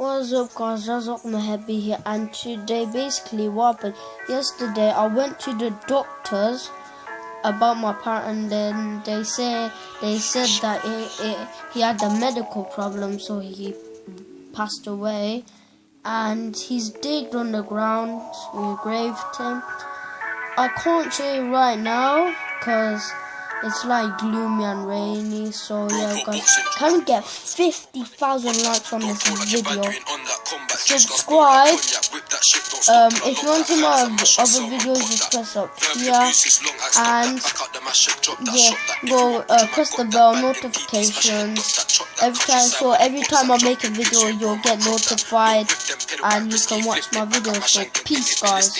What's up guys, Razak Mahabi here, and today basically what happened, yesterday I went to the doctors about my parrot, and then they said that he had a medical problem, so he passed away, and he's digged on the ground. We graved him. I can't show you right now because it's like gloomy and rainy, so yeah guys, can we get 50,000 likes on this video? Subscribe. If you want to know other videos, just press up here, and yeah, go press the bell notifications every time I make a video you'll get notified and you can watch my videos. So peace guys.